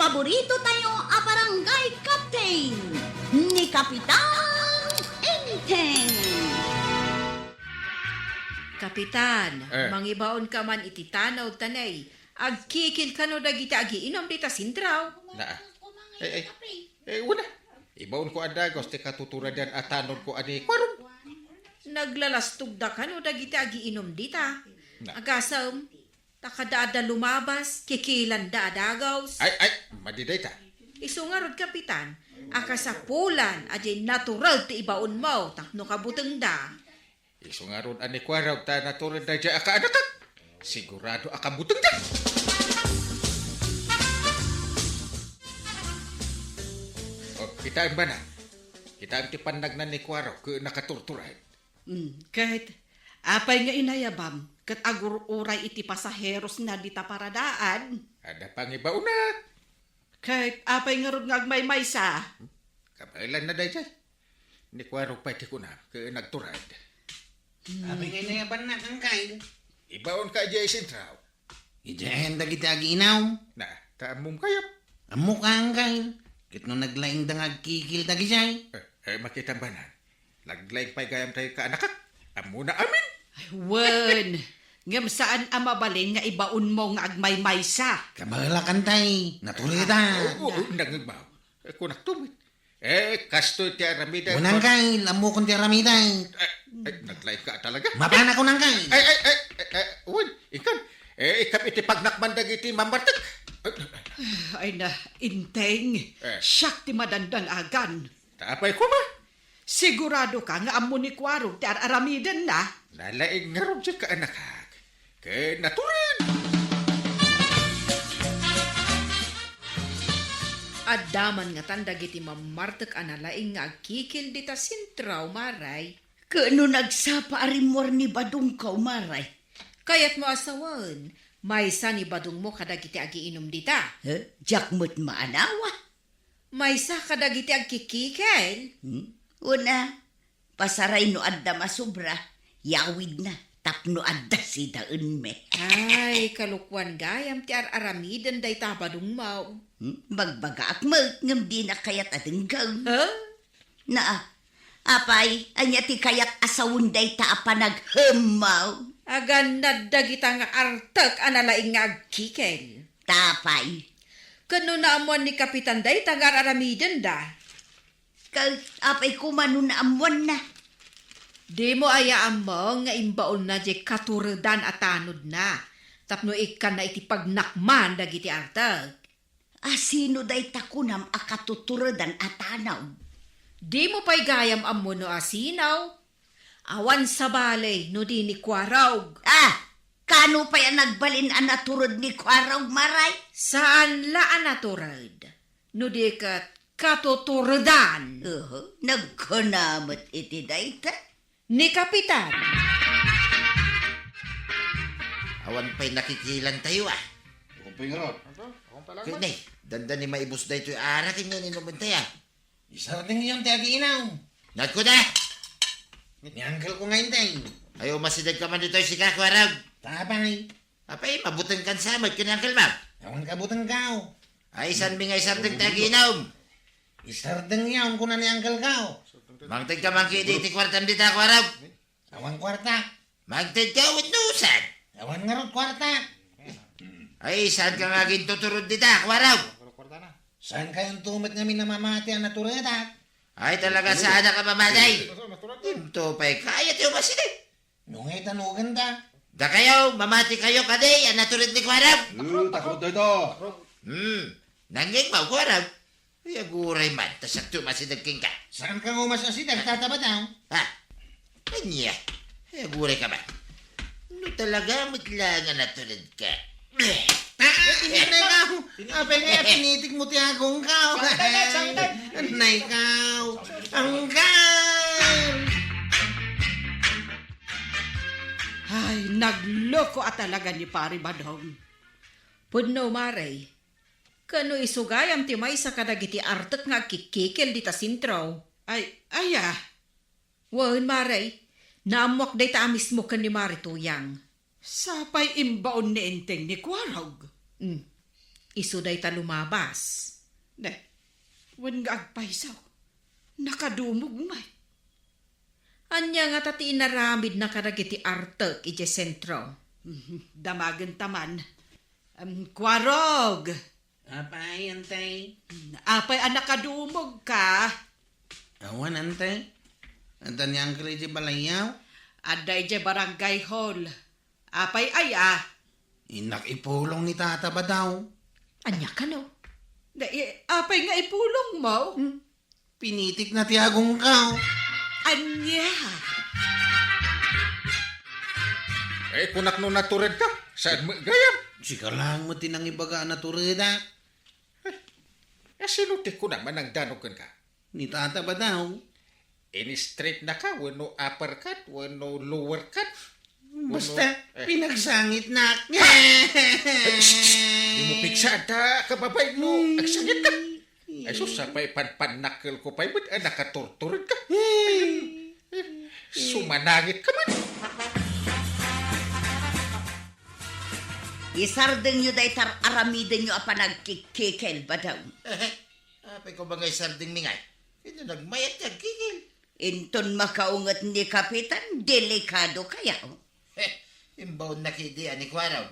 paborito tayo a barangay captain ni Kapitan Enteng. Kapitan, mangibaon ka man iti tanaw tanay. Agkikil ka no dagiti agiinom dita sintraw. Una. Ibaon ko adagos ti katuturadan at tanon ko ani kwarong. Naglalastog da ka no dagiti agiinom dita. Na. Agasam, takadaada lumabas, kikilan da adagaws. Ay, madiday ta. Isungarod kapitan, akasapulan, ajay natural ti ibaon mo, takno kabuteng da. Iso nga ron ani kwaraw ta natural na dya akaanakak. Sigurado akabutang da. Kitaan ba na? Kitaan ti panagnan ni kwaraw ka nakaturturan. Kahit apay nga inayabam, kat agur-uray iti pasaheros na dita paradaan. Ada pang ibaon na. Kahit apay nga ron nga agmaymaysa. Kapailan na day dyan. Ni kwaraw pa iti ko na ka nagturad. Apay nga inayaban na kang kain. Ibaon ka dyan sintraw. Ijahen dagiti aginaw. Na, taamong kayap. Amo kang kain. Kit no naglaing dangag kikil dagi siya. Makita ba na? Laglaing pa'y gayam tayo ka anakak. Amo na amin. Ay, wen! Ngam saan amabalin nga ibaon mo nga agmaymaysa? Kabala kantay. Naturita. Oo, nangibaw. Kunak tumit. Kasto ti aramida. Unang kain. Amo kong tiramiday. Naglaing ka talaga. Mapana ko nang kain. Uwan, ikan. Ikap iti pagnakmandag iti mamartag. Ay na, inteng. Siyak ti madandang agan. Tapay ko ma. Sigurado ka nga amo ni Kwarog ti aramiden na. Lalaing nga ron siya ka anakak. Kaya naturin. Adaman nga tandag iti mamartek analaing nga agkikil dita sintraw maray. Kano nagsapa arimor ni Badong ka umaray? Kayat mo asawan, maysa ni badong mo kadagiti agiinom dita. Jakmut maanawa. Maysa kadagiti agkikikil. Una, pasaray no adda masubra, yawid na, tapno adda si daun me. Ay, kalukwan gayam ti aramiden day tabadong mau. Magbagaak mo, ngam di na kayat adenggang. Huh? Na, apay, anya ti kayat asawun day taapa naghemaw. Agan nadagita nga artek analaing nga agkikil. Tapay, Kano na amuan ni Kapitan day tagar aramiden da. apay kumano na amuan na. Di mo ayaan mo nga imbaon na di katuredan at tanod na. Tapno ikan na iti pagnakman dagiti artag. Asino day takunam akatuturadan atanaw. Di mo pa'y gayam amo no asinaw. Awan sa balay no di ni Kwarog. Kano pa yan nagbalin ang naturod ni Kwaraw Maray? Saan laan naturad? No di kat katuturedan. Nagkunamot iti dayta. Ni Kapitan. Awan pa'y nakikilan tayo Kung pingarot. Kaya danda ni maibus da ito'y arakin nga ninumin tayo. Isarating yung ti aginaw. Nat ko na! Ni uncle ko ngayon tayo. Ayaw masidag ka man dito'y si Kakwarag. Tapay. Apay, mabutang kan samad ka ni Uncle Mab. Awan kabutang kao. Ay, san mi nga isardeng taginaw. Isardeng yawn ko na ni uncle kao. Magtag ka man kiti iti kwartam dita, Kwarag. Awan kwarta. Magtag ka nusan. Awan nga ron kwarta. Ay, saan ka nga gintuturod dita, Kwarag? Saan kayong tumit nga minamamati ang natureta? Ay, talaga saan ka mamatay? Ito pa'y kaya tayo masidag. Nungay tanugan da. Da kayo, mamati kayo kaday, ang naturid ni Kwarag. Takot ito. Nanging mo, Kwarag. Ay, aguray man, tasak to masidag king ka. Saan ka umas asidag? Tatabad daw. Ha? Kanya. Ay, aguray ka ba? Ano talaga, matlangan na tulad ka? Inay ka. Apay nga, pinitig mo ti akong kao. Anay kao. Angkan. Ay, nagloko at talaga ni Pari Badong. Pudno maray. Kano isugayam ti may sa kadagiti artek nga kikikil dita sintraw. Ay, Wan maray. Naamwak day ta mismo kan ni Marituyang. sapay imbaon ni Enteng ni Kwarog. Isu day ta lumabas. Ne, wan nga agpaisaw. Nakadumog may. Anya nga tati inaramid na karagiti artek ije sentro. Damagan taman. Kwarog. Apay, antay. Apay anak kadumog ka. Awan, antay. Antan yang kali balayaw. Aday je barangay hall. Apay aya. Inak ipulong ni tata ba daw? Anya ka no? Apay nga ipulong mo. Pinitik na tiagong ka. Anya. Kunak no naturad ka. Saan mo gayam? Sika lang mo tinang ibaga na turida. Sinutik ko naman ang danugan ka. Ni tata ba daw? Ini straight na ka, wano uppercut, wano lower cut. Basta, pinagsangit na. Di mo pigsaan ta, kababay mo, agsangit ka. Ay sus, sapay panpanakil ko pa'y ba't nakatorturin ka? Sumanangit ka man. Isardeng nyo day tar aramiden nyo apa nagkikikel ba daw? Apay ko ba ngay sarding mingay? Ito nagmayat niya, kikil. Inton makaungat ni Kapitan, delikado kaya. Imbaw na kidian ni Kwaraw.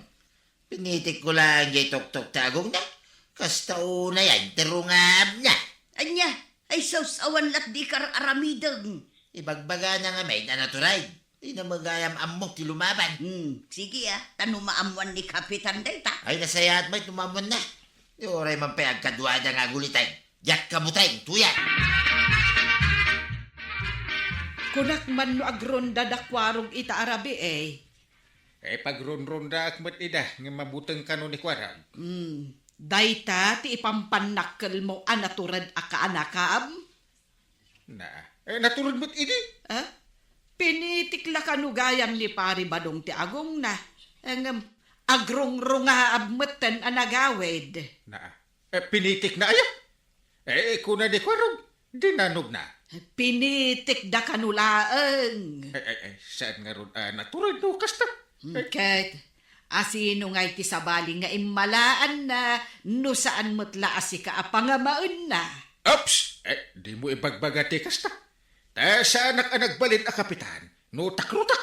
Pinitik ko lang yung tok-tok tagong na. Kastao na yan, terungab na. Anya, ay sausawan lat di kar aramideng. Ibagbaga na nga may na naturay. Di na magayam amok ti lumaban. Sige tanumaamuan ni Kapitan day ta. Ay nasaya at may tumamon na. Di oray man pa agkadwa na nga gulitan. Yak kabutay, tuya. Kunak man no agronda da kwarog ita arabi eh. Pag ron-ronda akmat ida, nga mabutang ka no ni Kwarang. Dayta ti ipampanakkel mo anaturad akaanakam. Naturod mo't ini. Pinitikla kanugayam ni pari badong ti agong na. Ang agrong-runga abmetan anagawed. Pinitik na ayaw. Kuna di Kwarang, dinanog na. Pinitik da kanulaeng. Saan nga ron naturod no kasta? Ket, asino nga'y ti sabali nga imalaan na no saan mutla asi ka apangamaan na. Ops! Di mo ibagbagati kasta. Sa anak-anak balin a kapitan, no takrutak.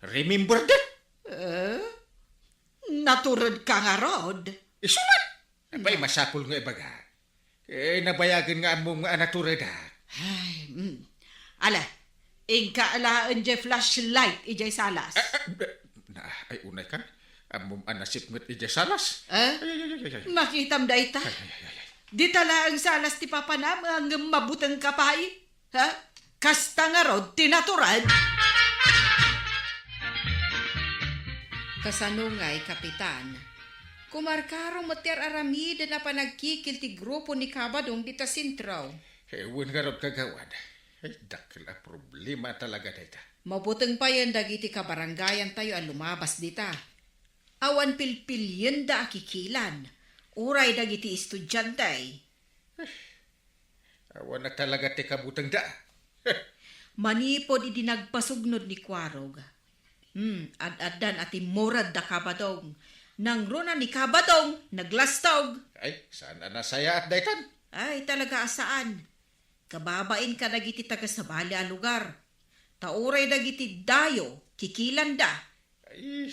Remember that? Naturod ka nga rod. Isuman! Abay, masapul nga ibaga. Nabayagan nga mo nga naturadak. Ay, ala, ingka alaan je flashlight ijay salas. Ay, unay kan. Amom anasip ngat ija salas. Makitam da ita. Di tala ang salas ti papanam ang mabutang kapay. Ha? Kasta nga rod, tinaturad. Kasanungay, Kapitan. Kumarkarong mater aramid na pa nagkikil ti grupo ni Kabadong dita sentro. Ewan nga rod kagawad. Ay, dakil problema talaga dita. Mabutang pa yan dagiti kabarangayan tayo ang lumabas dita. Awan pilpilyen da akikilan. Uray dagiti estudyantay. Awan na talaga ti kabutang da. Manipod idi nagpasugnod ni Kwarog. Ad-adan ati morad da Kabadong. Nang runa ni Kabadong, naglastog. Ay, saan na nasaya at daytan? Ay, talaga asaan. Kababain ka dagiti taga sa bali a lugar. Tauray dagiti dayo, kikilan da. Ay,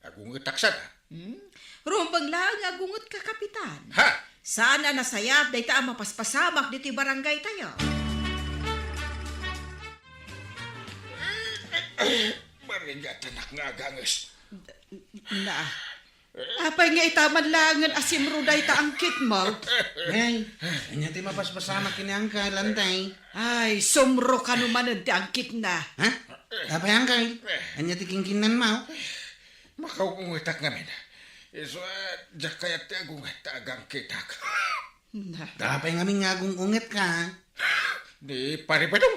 agung itaksan ha. Rumbang lang agungot ka, Kapitan. Ha? Sana nasayat day ta mapaspasamak diti barangay tayo. Maringatan nga aganges. Na. Apay nga itaman langan asimro day ta angkit mo. Ay, anya ti mapaspasama kini angkay lantay. Ay, sumro ka numanan ti angkit na. Ha? Apay angkay? Anya ti kingkinan mo? Makaungitak ngamin. Iso, diyak kaya ti agungat agang kitak. Tapay ngami ngagong ungit ka. Di paribadong.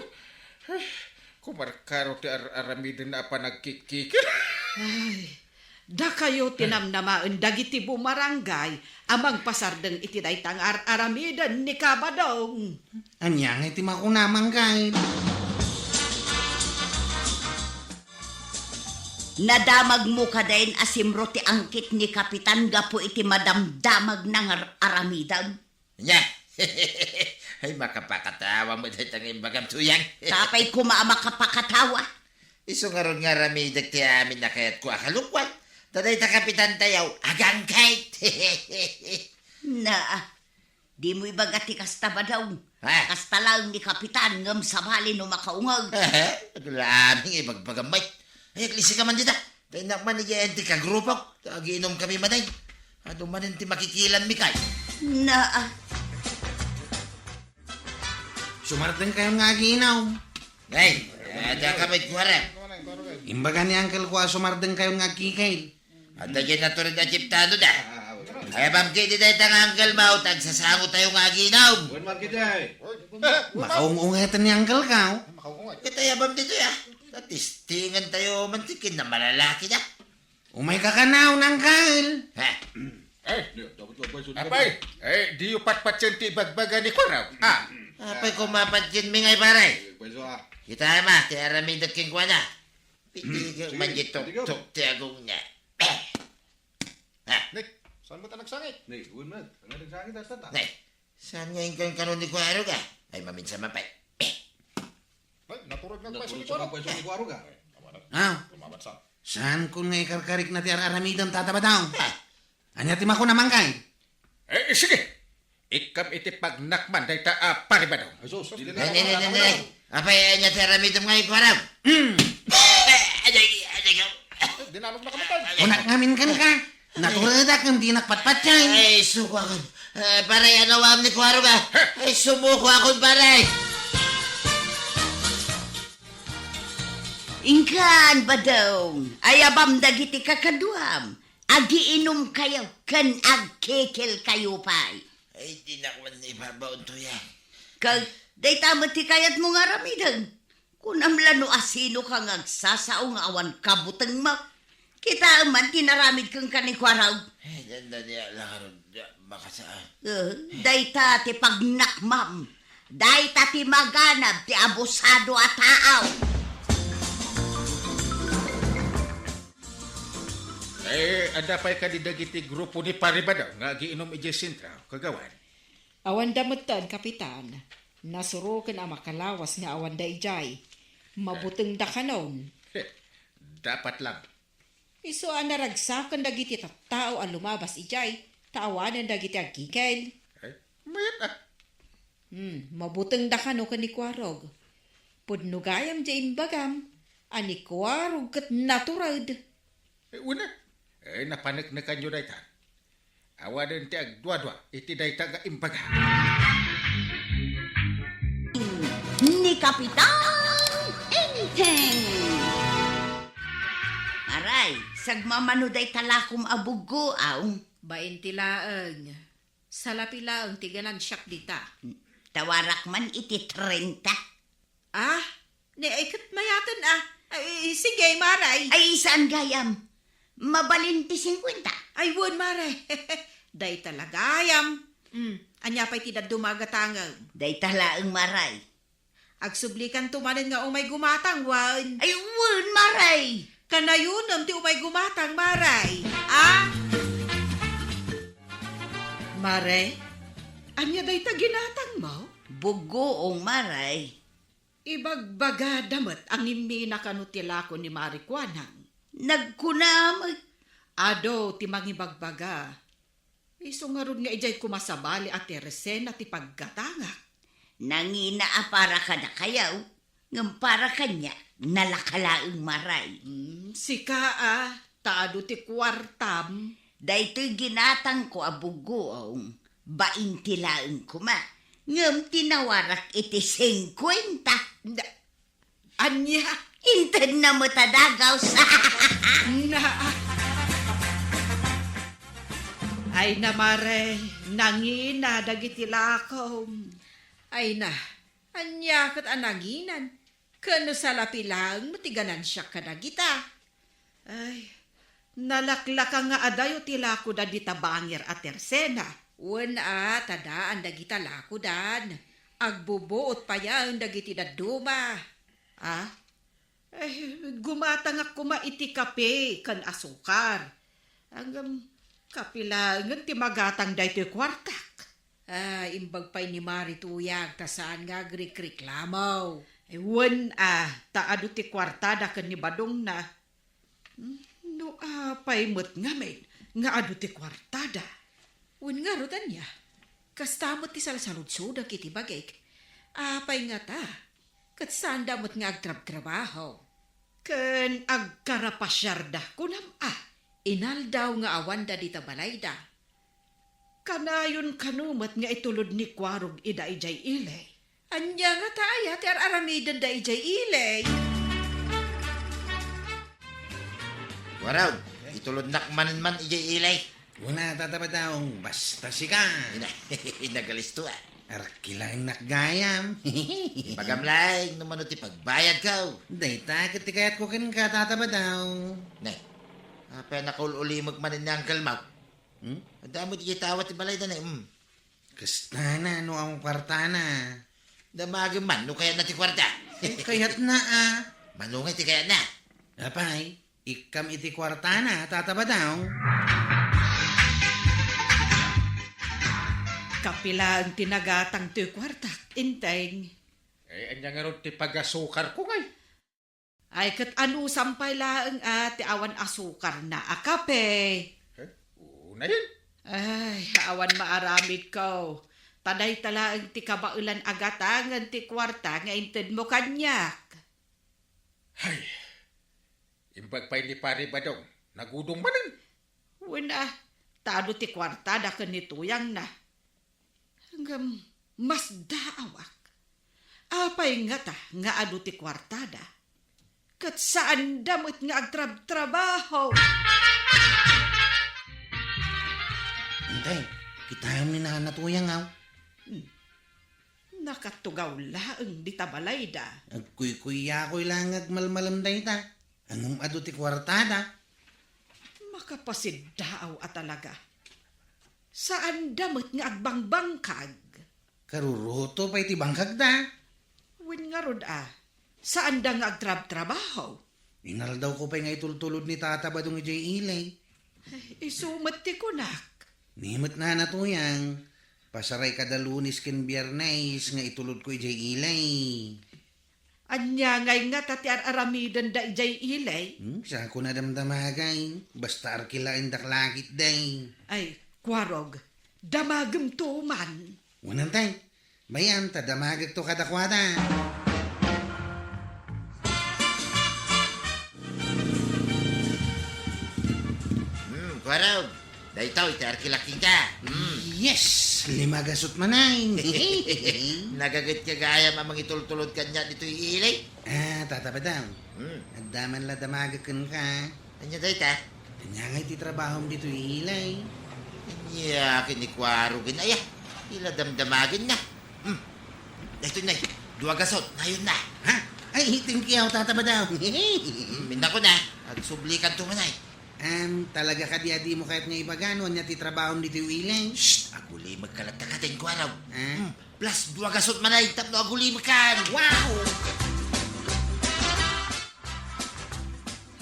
Kumarkaro ti aramidin na pa nagkikikil. Ay, da kayo tinamnamaan dagiti bumarangay amang pasardeng iti daytang aramidan ni Kabadong. Anya nga ti makunamang kay. Nadamag mo ka din asimro ti angkit ni Kapitan gapo iti madamdamag ng aramidam. Nya. Ay, makapakatawa mo dahil ang imbagam tuyang. Tapay kumaama kapakatawa. Iso nga ron nga ramidag ti amin na kaya't ko akalukwan. Taday ta kapitan tayaw, agang kahit. Na, di mo ibagati kasta ba daw? Ha? Kasta lang ni Kapitan ngam sabali no makaungag. Laming ibagbagamay. Ay, aglisi ka man dita. Tayo nakman ni Jente ka grupo. Tagiinom kami manay. Ano man ti makikilan mi kay. Na, Sumarteng kayo nga ginaw. Ay, ada kami kuwara. Imbaga ni Uncle ko sumarteng kayo nga kikay. Ada dyan na to rin na chiptado da. Ay, ma'am, kaya di tayo tang Uncle Mau. Tagsasango tayo nga ginaw. Makaungunghetan ni Uncle ka. Kaya ma'am dito ya. Tatistingan tayo mantikin na malalaki na. Umay ka kanaw ng Uncle. Ha? Apay, di yu patpatyan ti bagbaga ni Kwaraw. Apay kumapadyan mi ngay paray. Kita ma, ti aramidag king kwa na. Pitigil man di tok-tok ti agong na. Ha? Saan mo ta nagsangit? Nay, saan ngayon kang kanon ni Kuwaro ka? Ay, maminsan mapay. Ay, naturog ng pweso ni Kwaraw. Aw, saan kun nga ikarkarik na ti araramidam tatabadaw? Ha? Anya ti mako naman kay? Sige. Ikam iti pagnakman dahi ta paribadaw. Nay. Apay, niya ti aramidam ngay Kuwaro. Aday ka. Dinalog na kamatay. Unak ngamin kan ka. Naturada kang di nakpatpatyan. Ay, suko akon. Paray, ano wam ni Kuwaro ka? Ay, sumuko akon, paray. ingkan ba daw? Ayabam dagiti kakaduam. Agiinom kayo, kan agkekel kayo pa'y. Ay, di na ko man ibabaon to yan. Kag, day tamad ti kayat mo nga ramidan. Kunam lano asino kang agsasaong awan kabutang mo. Kita man tinaramid kang kanikwaraw. Ay, danda niya lang makasaan. Day ta ti pagnakmam. Day ta ti maganab ti abusado at taaw. Ada pa'y kadidagiti grupo ni paribadaw nga giinom ije sintra kagawan. Awan damutan, Kapitan. Nasurukan ang makalawas nga awan da ijay. Mabuteng da kanon. Dapat lang. Iso ang naragsakan dagiti tattao ang lumabas ijay. Taawanan dagiti agkikail. Mayat Mabuteng da kano kanikwarog. Pudnugayam di imbagam. Anikwarog kat naturad. Una, napanik na kanyo dahi ta. Awadan ti agdwa-dwa, iti dahi ta ga imbaga. Ni Kapitan Enteng. Aray, sagmamano day talakom abugo aw. Baintilaang. Salapilaang tiganan siyak dita. Tawarak man iti 30. Ah, ni ikat mayatan ah. Ay, sige, Maray. Ay, saan gayam? Mabalin ti 50. Ay, won, Maray. Day talagayam. Anya pa'y tidak dumagatangang. Day talaang maray. Agsublikan tumanin nga umay gumatang, wan. Ay, wun maray. Kanayunom ti umay gumatang, Maray. Ah? Maray? Anya day ta ginatang mo? Bugoong maray. Ibagbaga damat ang iminakanutilako ni Marikwanang. Nagkunamag. Ado ti mangibagbaga. Iso nga ron nga ijay kumasabali at Teresena ti paggatanga. Nangina para ka na kayaw. Ngam para kanya nalakalaang maray. Sika taado ti kwartam. Daytoy ginatang ko abugoong. Baintilaang kuma. Ngam tinawarak iti 50. Anya? Intad na mo tadagaw sa... Na. Ay na Mare, nangina dagiti lakom. Ay na, anya kat anaginan. Kano sa lapilang matiganan siya kadagita. Ay, nalaklaka nga adayo tilako da dita bangir at Tersena. Wana tadaan dagita lako dan. Agbubuot pa yan dagiti daduma. Ah? Gumatang ako maiti kape kan asukar. Hanggang kapilangan ti magatang daytoy kwartak. Imbag pa'y ni Mari tuyag, tasaan nga agrik-reklamaw. Wan taado ti kwartada kan ni Badong na. No, pa'y mo't nga men, nga ado ti kwartada. Wan nga rodan niya. Kastamot ti salasaludsod ang kiti bagay. Pa'y nga ta. Kat saan damot nga agtrab-trabaho. Ken agkarapasyarda kunam inaldaw nga awan da dita balayda. Kanayon kanumat nga itulod ni Kwarog ida ijay ilay. Anya nga taaya ti aramidan da ijay ilay. Waraw, itulod nakmanan man ijay ilay. Wala tatabadaong basta sika. Nagalisto Arkilaing nakgayam. Pagamlaing naman ti pagbayad ka. Dayta katikayat ko kin ka tatabadaw. Nay, apa nakaululi magmanin ni Uncle Mau. Damo ti kitawat ti balay da na. Kasta na, no ang kwartana. Damagin man, no kaya na ti kwarta. Kayat na Manungay ti kaya na. Apay, ikam iti kwartana, tatabadaw. Kapila ang tinagatang ti kwartak, inteng. Anya nga ron ti pagasukar ko ngay. Ay kat ano sampay lang ti awan asukar na akape. Una yun. Ay, awan maaramid ko. Taday tala ang ti kabaulan agatangan ti kwarta nga inted mo kanyak. Ay, imbag pa'y ni Pare Badong, nagudong manin. Wala, tado ti kwarta da kanituyang na. Hanggang mas daawak. Apay nga ta nga adu ti kwartada. Kat saan damot nga agtrab-trabaho. Antay, kitayam ni nanatuyang Nakatugaw laang di tabalay da. Agkuy-kuyakoy lang agmalmalam dayta. Angam adu ti kwartada. Makapasidaaw at talaga. Saan damot nga agbangbangkag? Karuruto pa'y ti bangkag da. Win nga rod saan da nga agtrab-trabaho? Inaldaw ko pa'y nga itultulod ni tata badong ijay ilay. Isumat ti kunak. Nimot na natuyang. Pasaray kada Lunes ken Biyernes nga itulod ko ijay ilay. Anya ngay nga tati aramidan da ijay ilay. Sa ko na damdamagay. Basta arkilain daklakit day. Ay, Kwarog, damagam to man. Wanantay, bayan ta damagag to kadakwada. Waraw, daytaw iti arkilaking ka. Yes! Limagasot manay. Nagagat ka gaya mamang itultulod kanya dito ilay. Tatabadaw. Agdaman la damagakan ka. Anya dayta? Kanya nga iti trabaho dito ilay. Yakin ni Kwarugin. Ay, ila damdamagin na. Dito na, duwa gasot, ngayon na. Ha? Ay, hitingkiyaw tatabadaw. Minda ko na, agsublikan to manay. Talaga ka di mo kahit nga ipagano niya ti trabaho dito ilay. Shh, aguli magkalagtakatin ko araw. Ha? Plus, duwa gasot manay, tapno aguli magkan. Wow!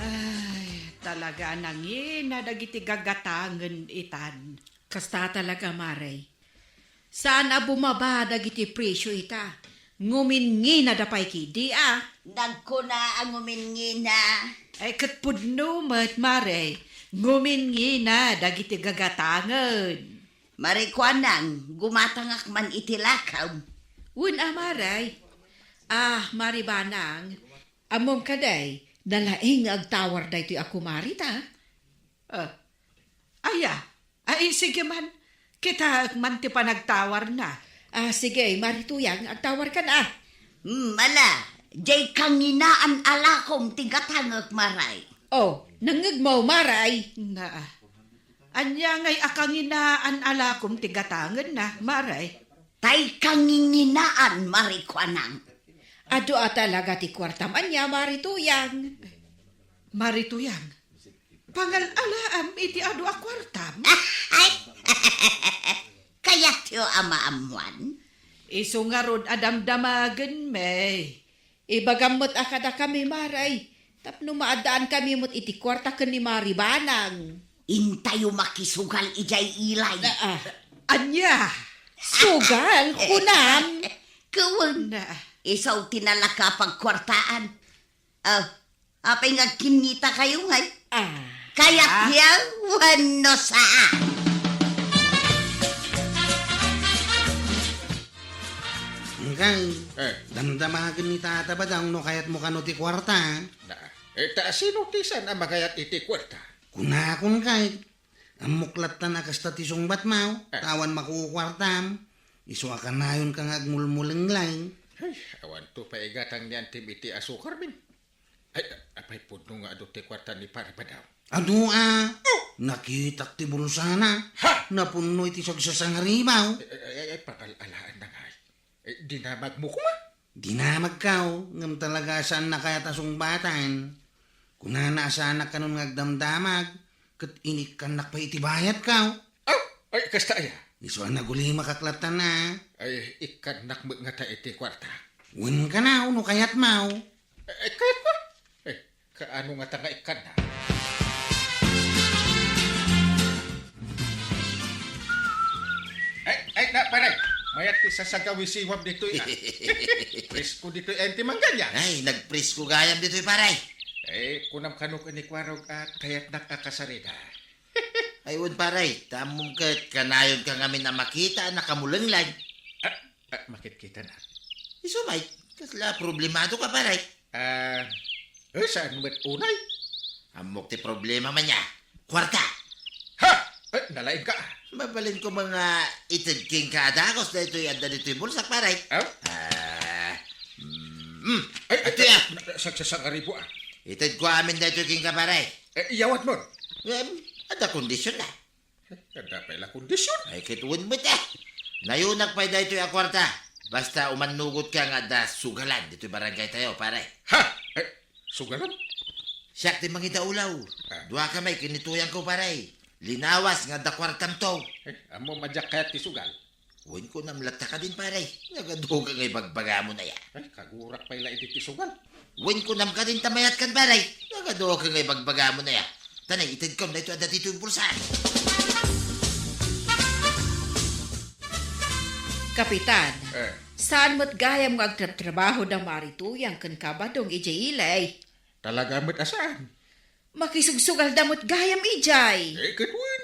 Ay, talaga nangin na dagiti gagatangan itan. Kasta talaga, Maray. Saan bumaba dagiti presyo ita? Ngumingi na dapay kidi Nagkuna ang umingina. Ay katpudno mat, Maray. Ngumingi na dagiti gagatangan. Marikwanang, gumatangak man itilakaw. Maray. Maribanang, amom kaday, nalaing agtawar da ito ako marita. Ay, sige man. Kita man ti panagtawar na. Sige, marituyang, agtawar ka na. Mala, jay kanginaan alakom tigatangak maray. Nangagmaw, Maray. Anya ngay akanginaan alakom tigatangan na, Maray. Tay kanginginaan marikwanang. Ado talaga ti kwartam anya, marituyang. Marituyang? Pangal-alaam iti ado a kwartam? Ay, kaya tiyo ama amuan. Iso nga rod adamdamagan, may. Ibagamot akada kami maray. Tapno maadaan kami mo't iti kwarta ken ni Maribanang. Intayo makisugal ijay ilay. Anya, sugal, kunam. Kawan. Na, Isaw tinalaka pagkwartaan. Apay nga kinita kayo ngay. Kaya't yaw, wano saan. Kay, damdamagan ni tata ba daw no kayat mo kano ti kwarta? Na, sinutisan ang magayat iti kwarta. Kunakon kay, ang muklat na nakasta ti sungbat mau, tawan makukwartam, iso akan nayon kang agmulmuling lang. Ay, awan to paigatang niyan tim iti asukar min. Ay, apay puno nga ado ti kwarta ni pare ba daw? Adu nakitak ti bulsana, napuno iti sagsasang harimaw. Ay, pakalalaan na nga. Dinamag mo kuma. Dinamag kaw, ngam talaga saan na kaya tasong batan. Kunana asanak ka nun ngagdamdamag, kat inikanak pa itibayat kaw. Ay, kasta aya. Iso na guli makaklatan na. Ay, ikanak mo nga ta iti kwarta. Win ka na, uno kayat mau. Ay, kayat ko. Ay, kaano nga ta nga ikan na? Ay, na, paray. Mayat ti sasagawi siwab dito ya. Presko dito enti mangganya. Ay, nagpresko gayam dito paray. Kunam kanok ni kwarog at kaya't nakakasarita. Ay, won paray, tamong kat kanayon ka ngamin na makita na kamulanglag. Makit-kita na. Isumay, kasla problemado ka paray. Saan mo't unay? Amok ti problema man niya. Kwarta. Ha! Nalain ka. Mabalin ko mga itid king kadakos na ito'y anda dito'y bulsak paray. Ito ya. Sagsasangari po Itid ko amin na ito'y king ka paray. Iyawat mo. Ada kondisyon na. Kada pala kondisyon. Ay kituwin mo ita. Nayunak pa ito'y akwarta. Basta umanugot ka nga da sugalan dito'y barangay tayo paray. Ha! Sugalan? Siyak ti mangita ulaw. Dua ka may kinituyan ko paray. Linawas nga da kwartam to. Amo madyak kaya ti sugal. Uwin ko namlata ka din paray. Nagaduga ngay bagbaga mo na ya. Kagurak pa ila iti ti sugal. Uwin ko nam ka din tamayat kan paray. Nagaduga ngay bagbaga mo na ya. Tanay, itid ko na ito ada dito yung bulsa. Kapitan, saan mo't gayam nga agtrabaho da marituyang ken kabadong ijay ilay? Talaga mo't asaan? Makisugsugal damot gayam ijay. Katwin.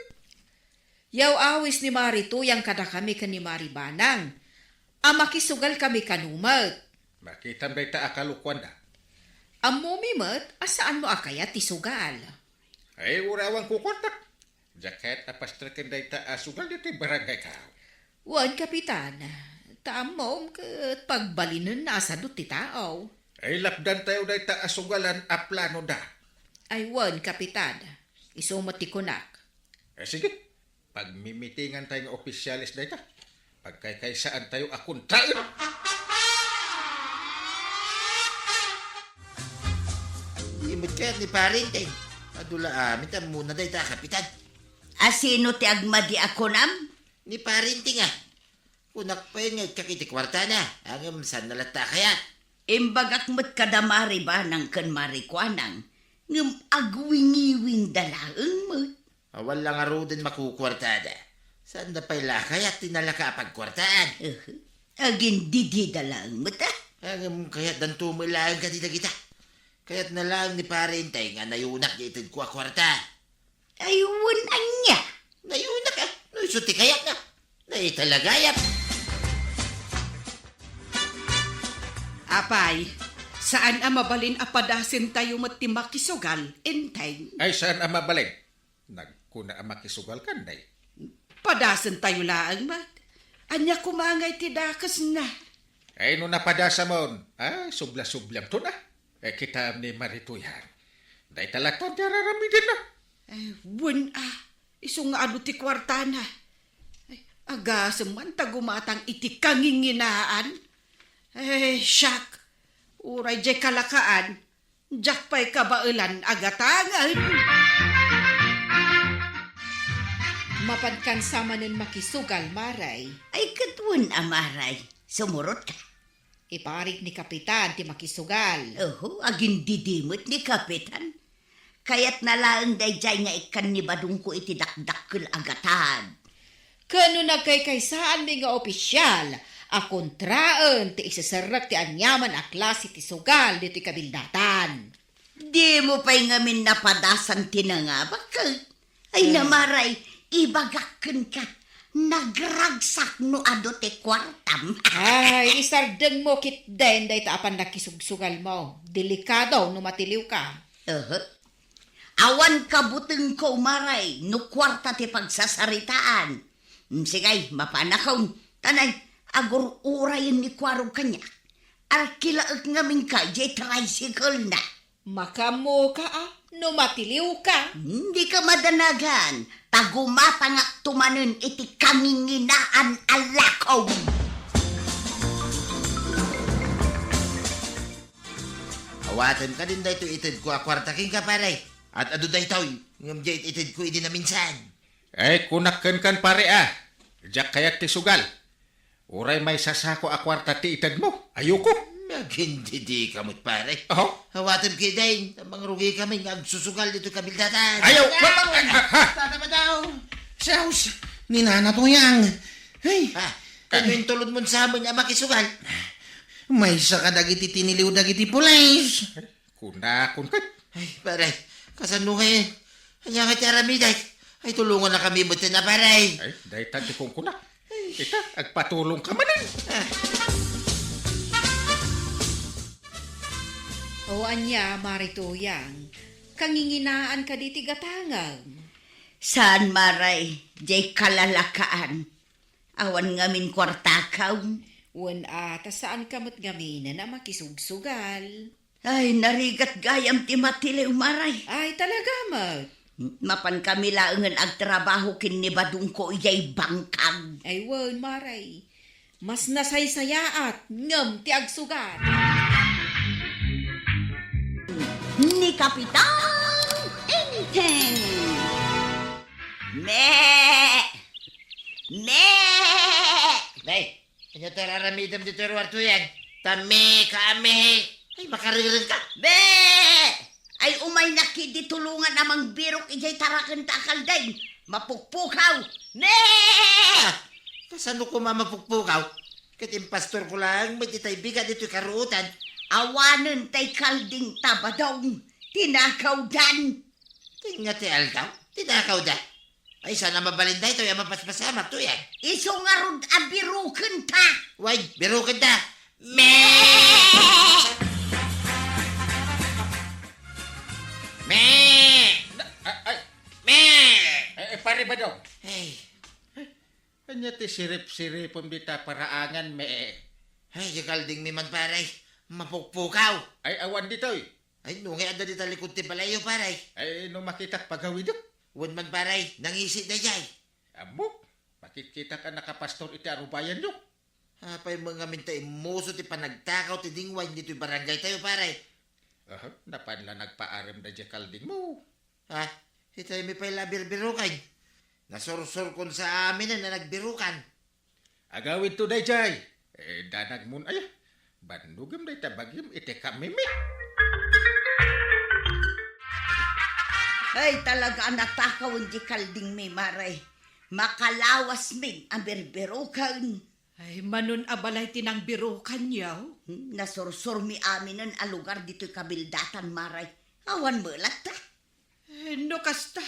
Yaw awis ni marituyang kada kami ken ni Maribanang. Makisugal kami kanumat. Makitam day ta akalukwan da. Mumimot, asaan mo akayat isugal? Urawang kukontak. Jaket apastraken day ta asugal dito barangay ka. Wan, Kapitan. Taamom kat pagbalinan na sa duti tao. Lapdan tayo day ta asugalan a plano da. Ay wan, Kapitan. Isumot ti kunak. Sige. Pag mimitingan tayo ng opisyalis day ta. Pagkaykaysaan tayo akuntaan. Imot ka ni parinting. Adula amin ta muna day ta kapitan. Asino ti agmadi ako nam? Ni parinting Kunak pa yun nga kakiti kwarta na. Ang saan nalata kaya. Imbagak mo't kadamari ba ng kan marikwanang ngam agwingiwing dalaang mo. Awal lang aro din makukwartada. Saan na pala kaya tinalaka pagkwartaan? Agin didi dalaang mo ta. Ang kaya't dan tumilaan ka kita. Kaya't na lang ni parintay nga nayunak niya itid ko kwarta. Ayun anya. Nayunak Naysuti kayak nga. Naitalagayap. Apay, saan ang mabalin apadasin tayo mati makisugal, entay? Ay saan ang mabaling? Nagkuna ang makisugal kanday. Padasan tayo laang mat. Anya kumangay ti dakas na. No napadasa mo. Subla-sublam to na. Kita ni Marituyan. Day talatan niya raramidin na. Wan iso nga ado ti kwarta na. Aga semanta gumatang iti kanginginaan. Syak. Uray jay kalakaan. Jak pa'y kabailan agatangan. Mapadkan sama nun makisugal, Maray. Ay katwan amaray. Sumurot ka. Iparik ni Kapitan ti makisugal. Oho, agin didimot ni Kapitan. Kaya't nalaang dayjay nga ikan ni Badong ko iti dakdakkel agatan. Kano nagkaykaysaan mi nga opisyal, a kontraan ti isasarak ti anyaman a klase ti sugal dito kabildatan. Di mo pa'y ngamin napadasan tinangabak ka. Ay namaray, ibagakken ka. Nagragsak no ado te kwartam. Ay, isardeng mo kit den day taapan nakisugsugal mo. Delikado no matiliw ka. Awan ka buteng ko maray, no kwarta ti pagsasaritaan. Sigay, mapanakaw. Tanay, agur urayan ni kwarog kanya. Arkilaak ngamin ka, jay tricycle na. Makamo ka no matiliw ka. Hindi ka madanagan. Tagumata nga tumanen iti kaminginaan alakaw. Awatan ka din dahito itid ko akwarta king ka pare. At ado dahito, ngam jay itid ko idi na minsan. Ay, kunakkan kan pare Jak kayat ti sugal. Uray may sasako akwarta ti itad mo. Ayoko. Hindi di kamot pare. Aho. Awatan ki din, tamang rugi kami nga agsusugal dito kabildatan. Ayaw. Tada ba daw? Saus, ninana to yang. Ay, Ha, kano yung tulod mo sa amin nga makisugal? may sakadagiti tiniliw dagiti pulis. Kunakun ka. Ay, pare, kasano kayo? Hanya ka tiaramiday. Ay, tulungan na kami buti na pare. Ay, dahi tati kong kunak. Ika, agpatulong ka manin. O anya, marituyang, kanginginaan ka di tigatangang. Saan maray, jay kalalakaan. Awan ngamin kwartakaw. Wan ata saan kamot gaminan na makisugsugal. Ay, narigat gayam ti matiliw maray. Ay, talaga mat. Mapan kami laangan agtrabaho kin ni Badong ko iyay bangkag. Ay, wan, maray. Mas nasaysayaat, ngam ti agsugal. Ni Kapitan Enteng. Me! Me! Nay, kanya tararamidam dito ruwarto yan. Tami, kami. Ay, makaririn ka. Be! Ay umay nakidi tulungan namang birok ijay tarakan takalday. Mapukpukaw. Me! Kasano ko mamapukpukaw? Kating pastor ko lang, may titay biga dito karuutan. Awanan tay kalding tabadong. Tinakaw dan. Tinga ti aldaw, tinakaw da. Ay, sana mabalinday to yung mapaspasama to yan. Iso nga rod abirukan ta. Way, biro ka da. Me! Me! Ay, Me! pare ba daw? Ay, Kanya ti sirip-siripon bita paraangan me. ay, kalding mi man paray. Mapukpukaw. Ay, awan ditoy. Ay, nungay ada di talikod ti palayo paray. Ay, no makitak pagawid do. Wan man paray, nangisit na jay. Amo, makikita ka nakapastor iti arubayan do. Apay mga mintay muso ti panagtakaw ti dingway dito yung barangay tayo paray. Napanla nagpaaram da dya kalding mo. Ha? Itay mi pa'y labir-birukan. Nasursur kon sa amin na nagbirukan. Agawid to day jay. Danag mun ay. Bandugam day tabagyam iti kamimi. Ay talaga natakaw di kalding may maray. Makalawas min ang berberukan. Ay, manon abalay tinang biro kanyaw. Nasursur mi aminan a lugar dito'y kabildatan maray. Awan melat ta. No kasta,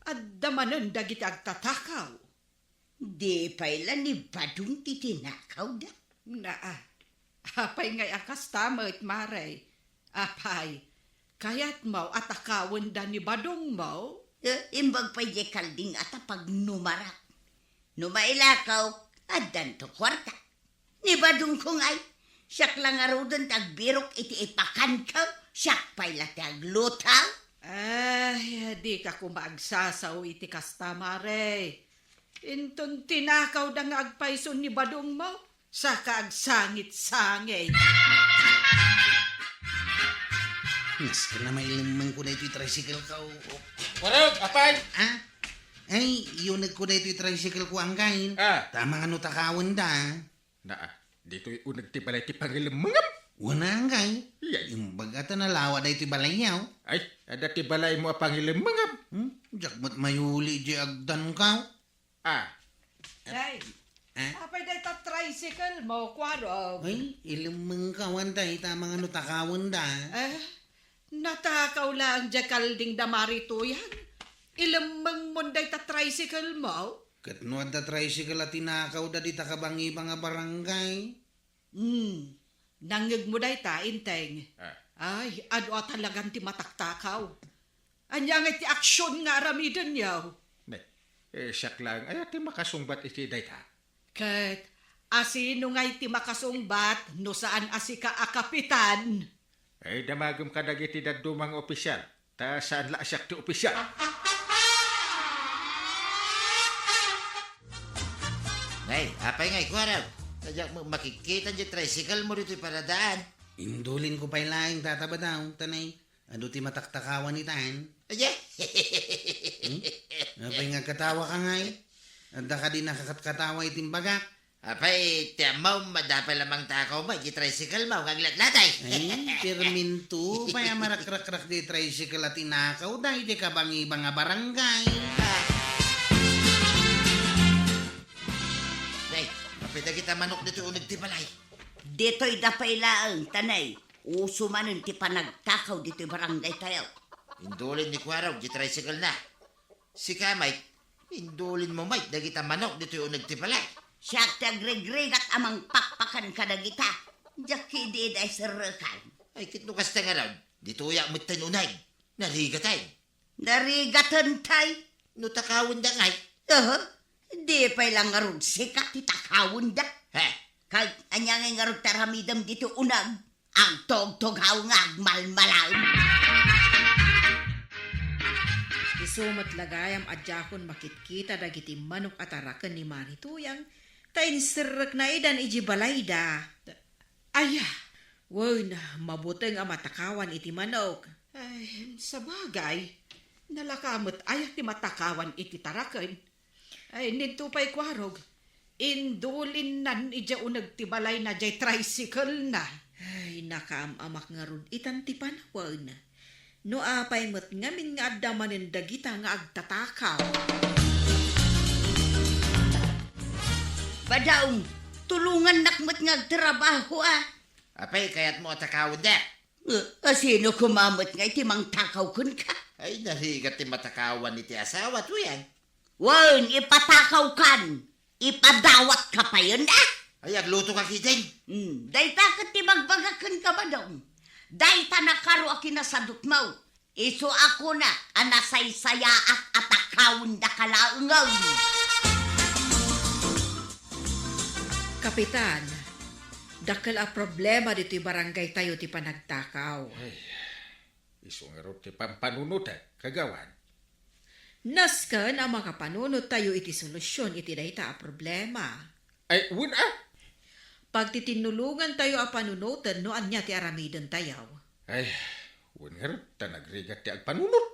addamanan dagiti agtatakaw. Di pa'y ni Badong titinakaw da. Apay ngay akas tamot, maray. Apay, kaya't mau atakawan da ni Badong mau. Imbag pa'y di kalding at pag numarak. Numailakaw, adan to kwarta. Ni Badong kong ay, siyak lang arudan tagbirok iti ipakan ka, siyak pa'y latag lutaw. Ay, di ka kumagsasaw iti kasta, maray. Inton tinakaw da nga agpayson ni Badong mau, sa kaagsangit-sangit. Mas ka na may limang ko na ito'y tricycle ka. Warog, apay! Ha? Ay, yun ko na ito'y tricycle ko ang kain. Ah. Tama ano takawan da. Naa, Dito'y unag ti balay ti pangilamangam. Unang kay. Yay. Yung bagata na lawa da iti balayaw. Ay, ada ti balay mo a pangilamangam. Jakmat mayuli di agdan ka. Ah, Day, apay day ta tricycle mo, kwarog. Ay, ilamang kawan da. Tamang ano takawan da. Natakaw lang dya kalding damarito yan. Ilamang monday ta tricycle mo. Katnuad da tricycle at tinakaw da di takabangi pa nga barangay. Nangig mo day ta, inteng. Ay, ano talagang ti mataktakaw. Anya nga ti aksyon nga aramidan yaw. siyak lang. Ay, ti makasungbat iti dayta. Kat, asino nga'y ti makasungbat no saan asika a kapitan. Ay, damagam ka dagiti dadumang opisyal. Ta saan la siyak ti opisyal. Ay, apay nga, Kwarag. Tadyak mo makikita dyan tricycle mo dito para daan. Indulin ko pa'y laing tataba daw, tanay. Ano ti mataktakawan ni tan? Aja. Apay nga katawa ka ngay. Anda ka din nakakatkatawa itim bagak. Apay, tiyamaw, madapay lamang takaw mo. Di tricycle mo, ngaglatlatay. Ay, perminto. Paya marakrak-rak di tricycle at inakaw. Dahil di ka bangi-ibang nga barangay. Day, kapita kita manok dito unag ti balay. Dito'y dapay laang, tanay. Uso manin ti panagtakaw dito'y barangay tayo. Indulin ni Kwarag, di tricycle na. Si Kamay, indulin mo, Mike, dagita manok dito unag ti balay. Siyak tagregregat amang pakpakan kadagita. Jaki di day sarakan. Ay, kitno kasta nga raw, dito ya mo't tanunay. Narigatay. Narigatan tay. No takawin da ngay. Di pa'y lang ngarod sikat ti takawon da. Ha? Kag anya ngay ngarod taramidam dito unag. Ang tog-toghaw nga agmalmalaw. Isumat lagayam adjakon makitkita dagiti manok ataraken ni Marituyang. Tain sirrek na idan iji balayda. Aya, Wow na, mabuteng ang matakawan iti manok. ay, sa bagay, nalakamot ayak ti matakawan iti taraken. Ay, nito pa'y Kwarog, indulin nan ija unag ti balay na jay tricycle na. Ay, nakaamamak nga rod itan ti panawan. No apay mo't ngamin nga adamanin dagita nga agtatakaw. Badaong, tulungan nakmat nga agtrabaho Apay, kayat mo atakawin da. Sino kumamot nga iti mang takaw kun ka? Ay, narigat ti matakawan ni ti asawa to yan. Wan, ipatakaw kan. Ipadawat ka pa yun Ay, agluto ka kiting. Day takot ti magbagakan ka ba daw? Day tanakaro a kinasadot mo. Iso ako na, anasaysaya at atakawin da kalaungaw. Kapitan, dakal a problema dito'y barangay tayo ti panagtakaw. Iso nga ro ti pampanunot kagawan. Nasken ang makapanunod tayo iti solusyon iti dayta a problema. Ay, wun Pag titinulungan tayo a panunutan no anya ti aramiden tayo. Ay, wun nga ro, tanagrigat ti agpanunot.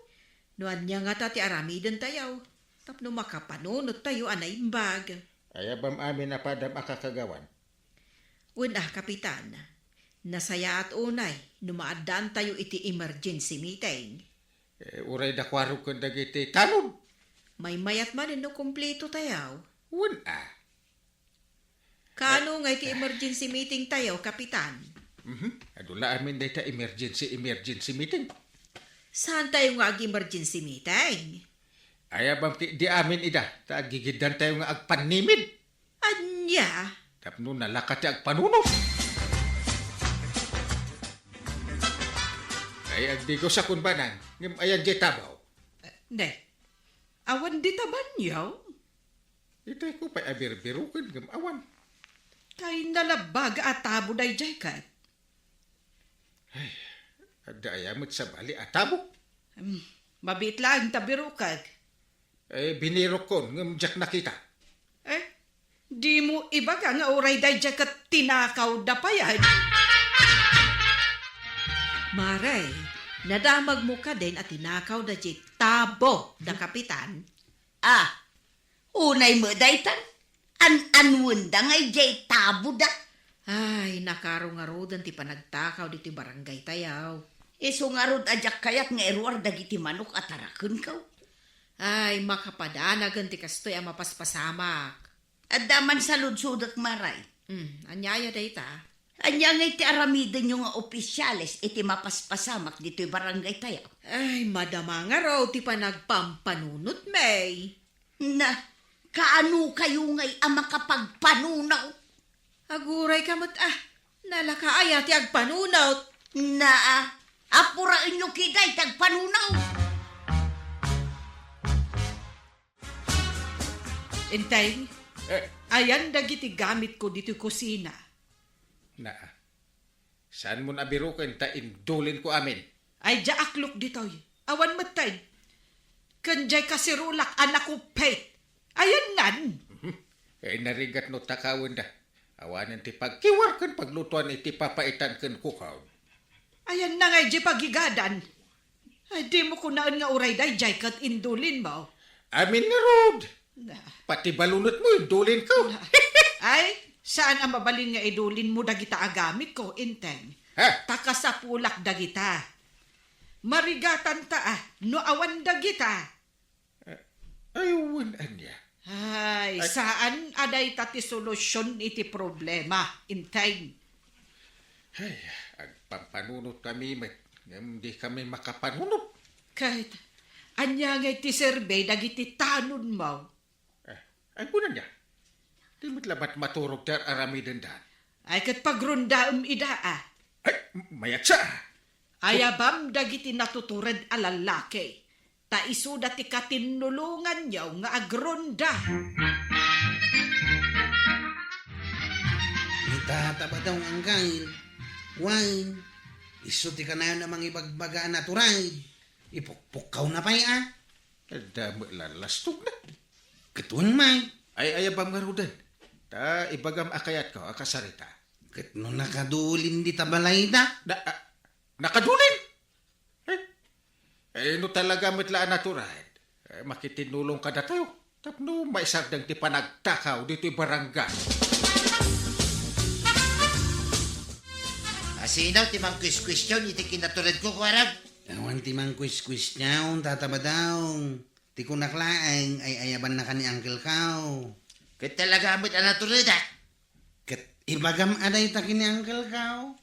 No anya nga ta ti aramiden tayo. Tapno makapanunod tayo anaimbag. Ay, abam amin na padam akakagawan. Una, kapitan, nasaya at unay, numaadaan tayo iti emergency meeting. Uray da kwaro kong dagiti tanong. May mayat man no kumpleto tayo. Wun Kano nga iti emergency meeting tayo, kapitan? Adula amin data emergency meeting. Saan tayo nga ag-emergency meeting? Ay, abam di amin ida. Tagigidan tayo nga agpanimid. Anya? Tapno nalakat ti agpanunot. Ay, agdigo sa kunbanan. Ngam ayan di tabaw. Ne, awan di taban yaw. Itay ko pa abir-birukin ngam awan. Kay nalabag at tabo day jay kat. Ada ayamot sa bali atabo. Mabit lang tabirukag. Ay, biniro ko ngam jak nakita. Di mo iba ka nga oray day jay kat tinakaw da pa yan. Maray, nadamag mo ka din at tinakaw da jay tabo da kapitan. Unay mo daytan. An-anwun da ngay jay tabo da. Ay, nakarong-arodan ti panagtakaw dito barangay tayaw. Iso nga rod ajak kayat nga eruar dagiti manok at tarakon kaw. Ay, makapadanagan ti kastoy ang mapaspasamak. At daman sa ludsudak maray. Anyaya dayta. Anya nga iti aramidan yung nga opisyales iti mapaspasamak dito'y barangay tayo. Ay, madama nga raw ti panagpampanunot, may. Na, kaano kayo nga'y ang makapagpanunaw? Aguray kamot nalakaaya ti agpanunot. Na, apurain nyo kiday tagpanunaw. Intay, ayan dagiti gamit ko dito kusina. Na, saan mo nabirukin ta indulin ko amin? Ay jaaklok ditoy. Awan matay. Kanjay kasirulak anak ko pet. Ayan nan. Narigat no takawin da. Awanan ti pagkiwarkan paglutuan iti papaitan ken kukaw. Ayan na ngay di pagigadan. Ay di mo kunaan nga uray day jay kat indulin mo. Amin nga rod. Na. Pati balunot mo indulin ko. Ay, saan ang mabalin nga idulin mo dagita agamit ko, Inteng? Ha? Taka sa pulak dagita. Marigatan ta no awan dagita. Aywan anya. Ay, saan aday tati solusyon iti problema, Inteng? Ay, agpampanunot kami, hindi kami makapanunot. Kahit, anya nga iti survey dagiti tanon mo. Ay, punan niya. Di mo't labat maturog ter aramidan dan. Ay, kat pagrundaam ida Ay, mayat siya. Ayabam dagiti natutured a lalaki. Ta isu dati katinulungan yaw nga agronda. Itataba daw ang kain. Wine. Isuti ka na yun namang ibagbaga natural. Ipukpukaw na pa Damo lalastog na. Katun may. Ay, ayabam nga rudan. Ta, ibagam akayat ko, akasarita. Kat no nakadulin di tabalay da. Nakadulin! No talaga mitlaan natural. Makitinulong ka na tayo. Tapno maisagdang ti panagtakaw dito'y barangay. Asinaw ti mang question iti kinaturid ko kuwarag. Awan ti mang quiz-quiz niyaw, tataba daw. Ti kunaklaang ay ayaban na ka ni Uncle Cow. Kat talaga mo't ang naturid Kat ibagam aday ta kini Uncle Cow.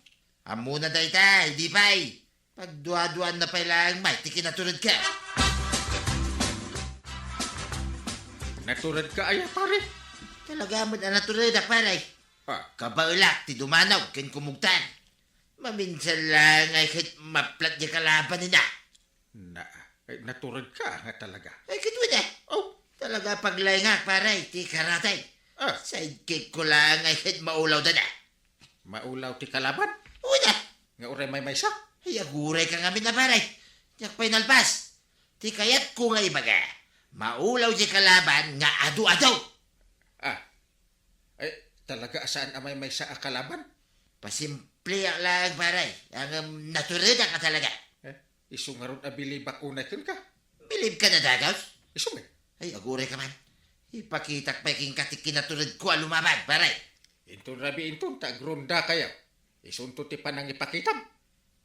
Amo na dayta, hindi pa'y. Pagduwa-duwan na pa'y lang may, ti kinaturid ka. Naturad ka aya pare. Talaga mo't ang naturid pare. Kabaulak, ti dumanaw, ken kumugtan. Maminsan lang ay kahit maplat di kalaban nila. Naturad ka nga talaga. Ay, kitwa na. Talaga paglayngak, pare, ti karatay. Sidekick ko lang ay kahit maulaw na na. Maulaw ti kalaban. Una, Nga uray may maysa. ay aguray ka nga na pare. Tiyak pa'y nalpas. Ti kayat ko nga ibaga. Maulaw di kalaban nga adu-adaw. Ay, talaga saan amay maysa a kalaban? Pasimple lang, pare. Ang naturida ka talaga. Isu nga ron abilibak unay ken ka. Bilib ka na dagaws? Isu me. Ay, aguray ka man. Ipakitak pa king katik kinaturid ko alumaban, pare. Intun rabi intun, tagronda kayo. Isunto ti panang ipakitam.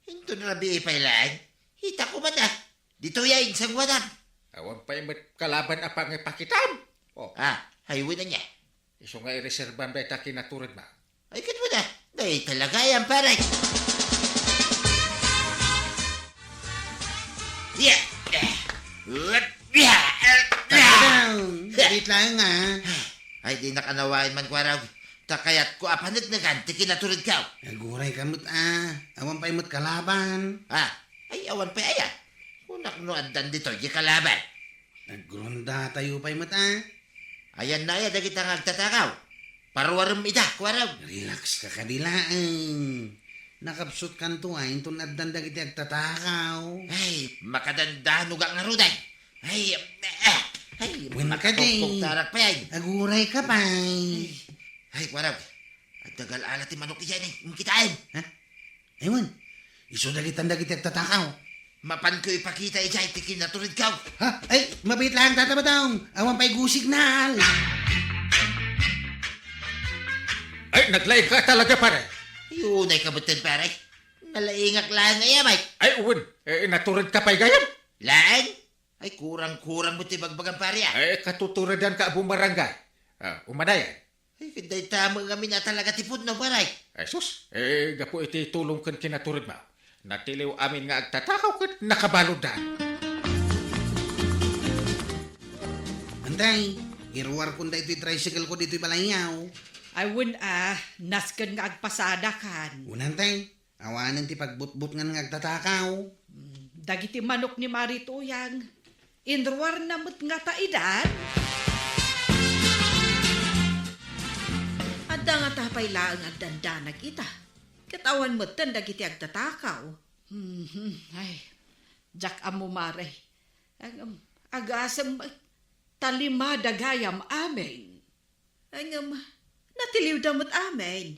Hinto na rabi ipailaan. Hita ko man dito yain sang wadam. Awan pa yung kalaban apang ipakitam. Highway na niya. Isu nga ireserban ba ita kinaturid ba? Ay, mo na. Ay, talaga yan, pare. Yeah. Dalit lang Ay, di nakanawain man kwaraw. Takayat ko apanit na ganti kinaturid ka. Aguray kamot Awan pa imot kalaban. Ay, awan pa aya. Kunak no andan dito, di kalaban. Nagronda tayo pa imot Ayan na aya, dagit ang agtatakaw. Parwaram ida, kwaraw. Relax ka kadilaan. Nakapsut kanto intun addan dagiti agtatakaw. Ay, makadandahan uga nga ruday. Ay, Wen ka di. tarak pa yan. Aguray ka pa. Ay, kwaraw. At tagal alat ti manok iyan Kitain. Ewan. Iso dagitan dagiti agtatakaw. Mapan ko ipakita ijay ti kinaturid ka. Ay, mabait lang tatabatong. Awan pa'y gusignal. Ay, naglaing ka talaga pare. Yunay kabutin pare. Nalaingak lang nga yan, Mike. Ay, uwan, naturad ka pa'y gayam. Laang? Ay, kurang-kurang mo tibagbagan pare ah. Ay, katuturadan ka abong barangay. Umadayan. Ay, kanday tama nga na talaga tipod na pare. Ay, sus, gapo iti tulong kan kinaturad mo. Natiliw amin nga agtatakaw kat nakabalod na. Antay, irwar kunda ito'y tricycle ko dito'y balayaw. Ay wun nasken nga agpasada kan. Unantay, awanan ti pagbutbut nga nagtatakaw. Dagiti manok ni Marituyang. Indruar namut nga taidan. Adda nga tapay laang agdandanag ita. Katawan mo tan dagiti agtatakaw. Ay, jak amo mare. Agasam talima dagayam amen. Ay natiliw damot amen.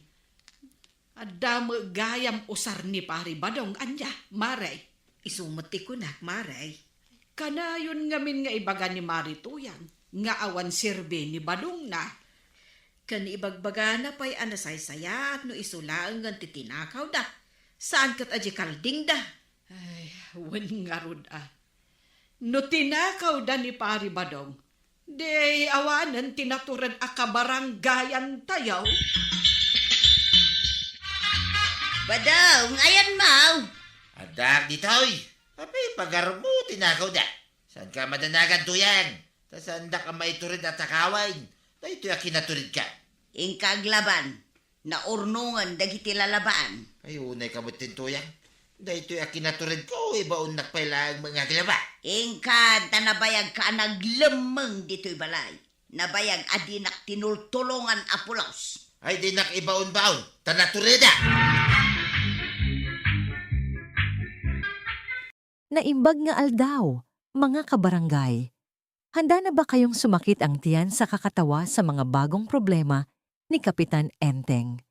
Adda mo gayam usar ni pari badong anya, mare. Isumati ko na, mare. Kanayon ngamin nga ibaga ni Marituyang, nga awan sirbe ni badong na. Kan ibagbaga na pa'y anasay-saya at no isulaang nga titinakaw da. Saan kat aji kalding da? Ay, wan nga rod No tinakaw da ni pari badong, de awanan tinaturan akabaranggayan tayaw. Badong, ayan mau. Adak ditoy. Apay, pagar mo, tinakaw da. Saan ka madanagan tuyang? Tasanda ka maiturid at takawain. Na ito'y akinaturid ka. Ingkag laban, na urnungan dagiti lalabaan. Ay, unay kamutin tuyang. Da ito'y akinaturid ko, ibaon nakpailang mga glaba. Ingkad tanabayag ka naglemeng dito'y balay. Nabayag adinak tinultulungan apulaos. Ay, di nakibaon-baon. Tanaturida! Naimbag nga aldaw, mga kabarangay. Handa na ba kayong sumakit ang tiyan sa kakatawa sa mga bagong problema ni Kapitan Enteng?